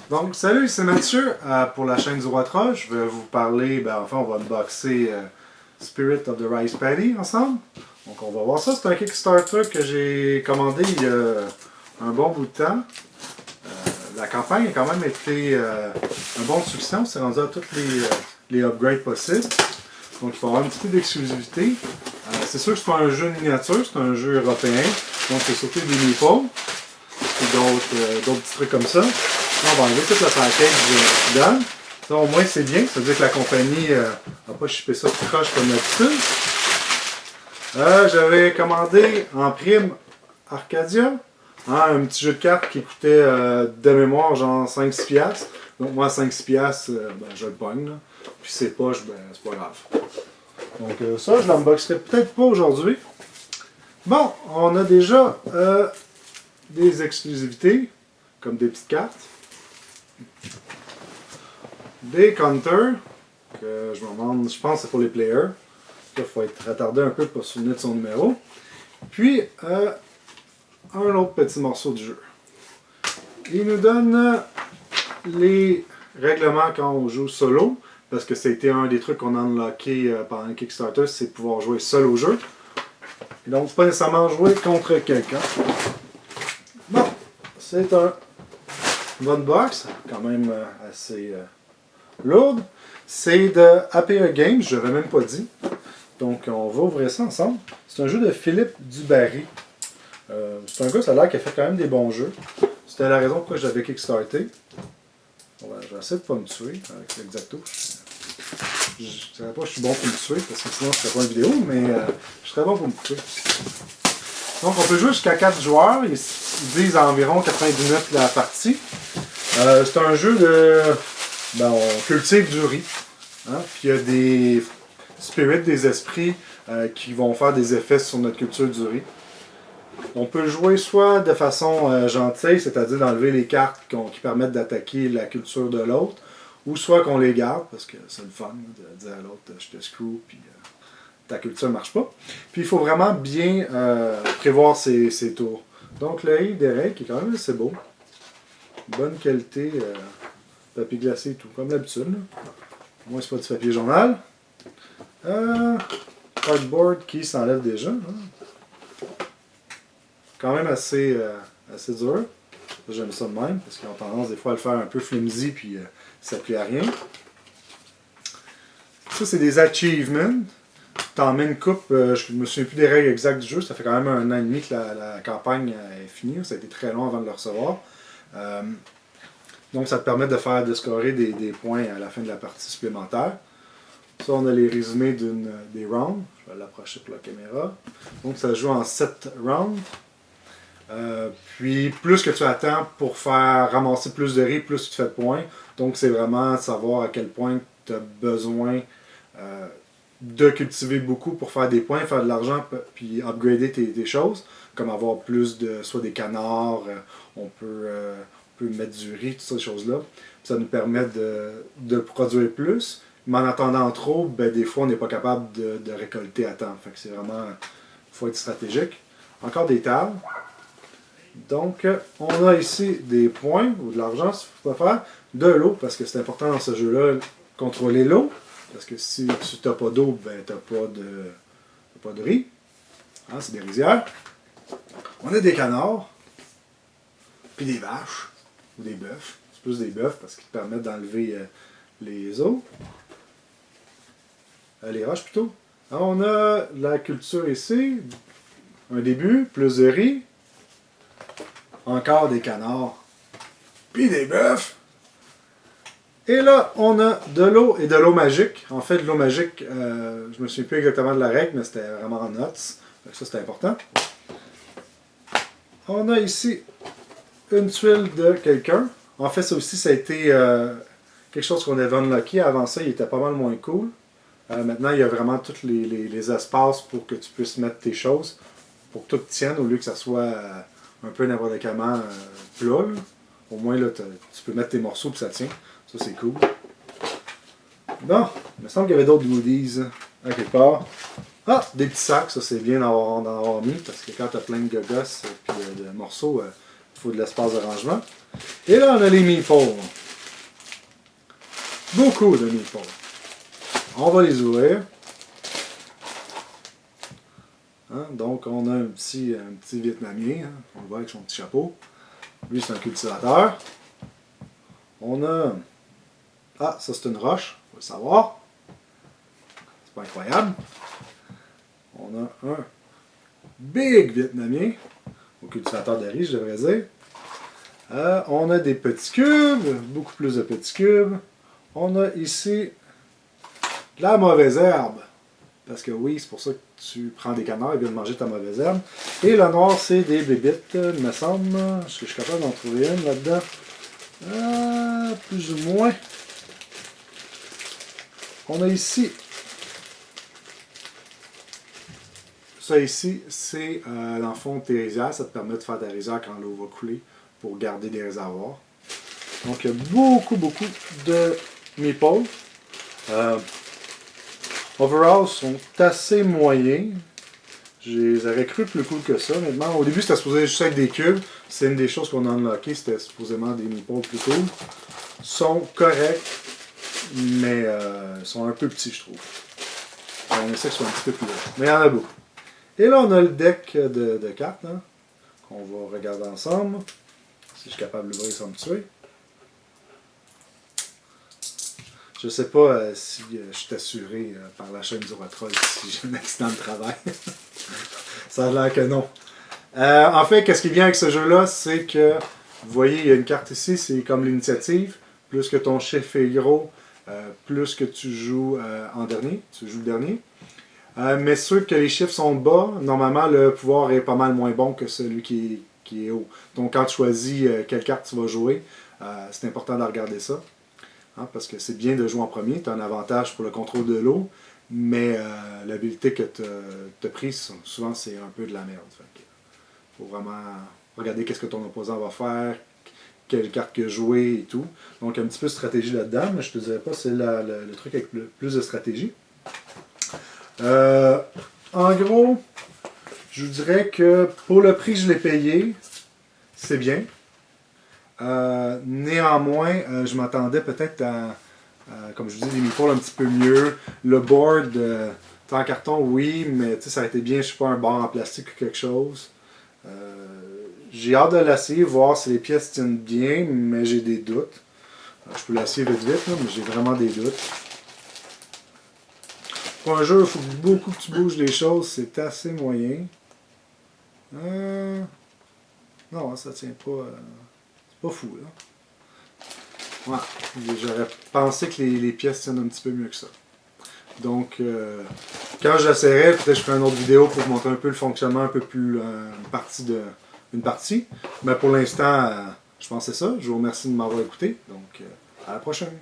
Donc, salut, c'est Mathieu pour la chaîne du Roi Troll. Je vais vous parler, enfin, on va unboxer Spirit of the Rice Paddy ensemble. Donc, on va voir ça. C'est un Kickstarter que j'ai commandé il y a un bon bout de temps. La campagne a quand même été un bon succès. On s'est rendu à tous les upgrades possibles. Donc, il faut avoir un petit peu d'exclusivité. C'est sûr que c'est pas un jeu miniature, c'est un jeu européen. Donc, c'est surtout des meeples et d'autres petits trucs comme ça. Là, on va enlever tout le package dedans. Ça, au moins, c'est bien. Ça veut dire que la compagnie n'a pas shippé ça tout croche comme d'habitude. J'avais commandé en prime Arcadia. Un petit jeu de cartes qui coûtait de mémoire genre 5-6$. Donc moi 5-6$, je le pogne. Puis c'est poche, c'est pas grave. Donc ça, je l'unboxerai peut-être pas aujourd'hui. Bon, on a déjà des exclusivités, comme des petites cartes. Des counters, que je me demande, je pense que c'est pour les players. Il faut être retardé un peu pour se souvenir de son numéro. Puis, un autre petit morceau du jeu. Il nous donne les règlements quand on joue solo, parce que c'était un des trucs qu'on a unlocké pendant le Kickstarter, c'est pouvoir jouer seul au jeu. Et donc, pas nécessairement jouer contre quelqu'un. Bon, c'est un bonne box, quand même assez lourde. C'est de APA Games, je l'avais même pas dit. Donc, on va ouvrir ça ensemble. C'est un jeu de Philippe Dubarry. C'est un gars, ça a l'air qui a fait quand même des bons jeux. C'était la raison pourquoi je l'avais kickstarté. Bon, je vais essayer de ne pas me tuer avec l'Exacto. Je ne savais pas que je suis bon pour me tuer, parce que sinon je ne ferais pas une vidéo, mais je serais bon pour me tuer. Donc, on peut jouer jusqu'à 4 joueurs. Ils disent à environ 90 minutes la partie. C'est un jeu de... on cultive du riz. Hein? Puis il y a des spirits, des esprits qui vont faire des effets sur notre culture du riz. On peut jouer soit de façon gentille, c'est-à-dire d'enlever les cartes qui permettent d'attaquer la culture de l'autre, ou soit qu'on les garde, parce que c'est le fun de dire à l'autre je te screw, puis ta culture ne marche pas. Puis il faut vraiment bien prévoir ses tours. Donc le i des règles qui est quand même assez beau. Bonne qualité, papier glacé et tout, comme d'habitude. Moi c'est pas du papier journal. Cardboard qui s'enlève déjà. Hein. Quand même assez dur. J'aime ça de même, parce qu'ils ont tendance des fois à le faire un peu flimsy, puis ça plie à rien. Ça, c'est des achievements. T'en mets une coupe, je me souviens plus des règles exactes du jeu, ça fait quand même 1 an et demi que la campagne est finie, ça a été très long avant de le recevoir. Donc ça te permet de scorer des points à la fin de la partie supplémentaire. Ça, on a les résumés des rounds. Je vais l'approcher pour la caméra. Donc ça se joue en 7 rounds. Puis plus que tu attends pour faire ramasser plus de riz, plus tu te fais de points. Donc c'est vraiment savoir à quel point tu as besoin de cultiver beaucoup pour faire des points, faire de l'argent, puis upgrader tes choses. Comme avoir plus de, soit des canards, on peut mettre du riz, toutes ces choses-là. Ça nous permet de produire plus. Mais en attendant trop, des fois on n'est pas capable de récolter à temps. Fait que c'est vraiment, il faut être stratégique. Encore des tables. Donc, on a ici des points ou de l'argent, si vous préférez, de l'eau, parce que c'est important dans ce jeu-là, contrôler l'eau. Parce que si tu n'as pas d'eau, tu n'as pas de riz. Hein, c'est des rizières. On a des canards, puis des vaches, ou des bœufs. C'est plus des bœufs parce qu'ils te permettent d'enlever les os. Les roches plutôt. Alors, on a la culture ici, un début, plus de riz. Encore des canards, puis des bœufs. Et là, on a de l'eau et de l'eau magique. En fait, de l'eau magique, je me souviens plus exactement de la règle, mais c'était vraiment en notes. Ça, c'était important. On a ici une tuile de quelqu'un. En fait, ça aussi, ça a été quelque chose qu'on avait unlocké. Avant ça, il était pas mal moins cool. Maintenant, il y a vraiment tous les espaces pour que tu puisses mettre tes choses, pour que tout tienne, au lieu que ça soit un peu n'importe comment plat. Là. Au moins, là, tu peux mettre tes morceaux et ça tient. Ça, c'est cool. Bon, il me semble qu'il y avait d'autres goodies à quelque part. Ah, des petits sacs, ça c'est bien d'en avoir mis, parce que quand tu as plein de gogos et de morceaux, il faut de l'espace de rangement. Et là, on a les meeples. beaucoup de meatballs. On va les ouvrir. Hein? Donc, on a un petit Vietnamien. Hein? On le voit avec son petit chapeau. Lui, c'est un cultivateur. On a... Ah, ça, c'est une roche. Il faut le savoir. C'est pas incroyable. On a un big Vietnamien. Au cultivateur de riz, je devrais dire. On a des petits cubes. Beaucoup plus de petits cubes. On a ici de la mauvaise herbe. Parce que oui, c'est pour ça que tu prends des canards, ils viennent manger ta mauvaise herbe. Et le noir, c'est des bébites, il me semble. Est-ce que je suis capable d'en trouver une là-dedans? Plus ou moins. On a ici. Ça ici, c'est dans le fond tes rizières. Ça te permet de faire des rizières quand l'eau va couler pour garder des réservoirs. Donc, il y a beaucoup de meatballs. Overall, sont assez moyens. Je les aurais cru plus cool que ça, honnêtement. Au début, c'était supposé juste être des cubes. C'est une des choses qu'on a unlocké, c'était supposément des meatballs plus cool. Ils sont corrects, mais ils sont un peu petits, je trouve. On essaie qu'ils soient un petit peu plus gros. Mais il y en a beaucoup. Et là, on a le deck de cartes, hein, qu'on va regarder ensemble. Si je suis capable d'ouvrir sans me tuer. Je sais pas si je suis assuré par la chaîne du Rotroll si j'ai un accident de travail. Ça a l'air que non. En fait, qu'est-ce qui vient avec ce jeu-là, c'est que, vous voyez, il y a une carte ici, c'est comme l'initiative. Plus que ton chiffre est gros, plus que tu joues en dernier. Tu joues le dernier. Mais ceux que les chiffres sont bas, normalement, le pouvoir est pas mal moins bon que celui qui est haut. Donc, quand tu choisis quelle carte tu vas jouer, c'est important de regarder ça. Hein, parce que c'est bien de jouer en premier, tu as un avantage pour le contrôle de l'eau, mais l'habilité que tu as prise, souvent c'est un peu de la merde. Il faut vraiment regarder qu'est-ce que ton opposant va faire, quelle carte que jouer et tout. Donc un petit peu de stratégie là-dedans, mais je te dirais pas c'est le truc avec le plus de stratégie. En gros, je vous dirais que pour le prix que je l'ai payé, c'est bien. Néanmoins, je m'attendais peut-être à, comme je vous dis, des meatballs un petit peu mieux. Le board, en carton, oui, mais ça a été bien, je sais pas, un bord en plastique ou quelque chose. J'ai hâte de l'essayer, voir si les pièces tiennent bien, mais j'ai des doutes. Je peux l'essayer vite, là, mais j'ai vraiment des doutes. Pour un jeu, il faut beaucoup que tu bouges les choses, c'est assez moyen. Non, ça tient pas. Pas fou, là. Ouais, j'aurais pensé que les pièces tiennent un petit peu mieux que ça. Donc, quand j'essaierai, peut-être je ferai une autre vidéo pour vous montrer un peu le fonctionnement, un peu plus une partie. Mais pour l'instant, je pense que c'est ça. Je vous remercie de m'avoir écouté. Donc, à la prochaine.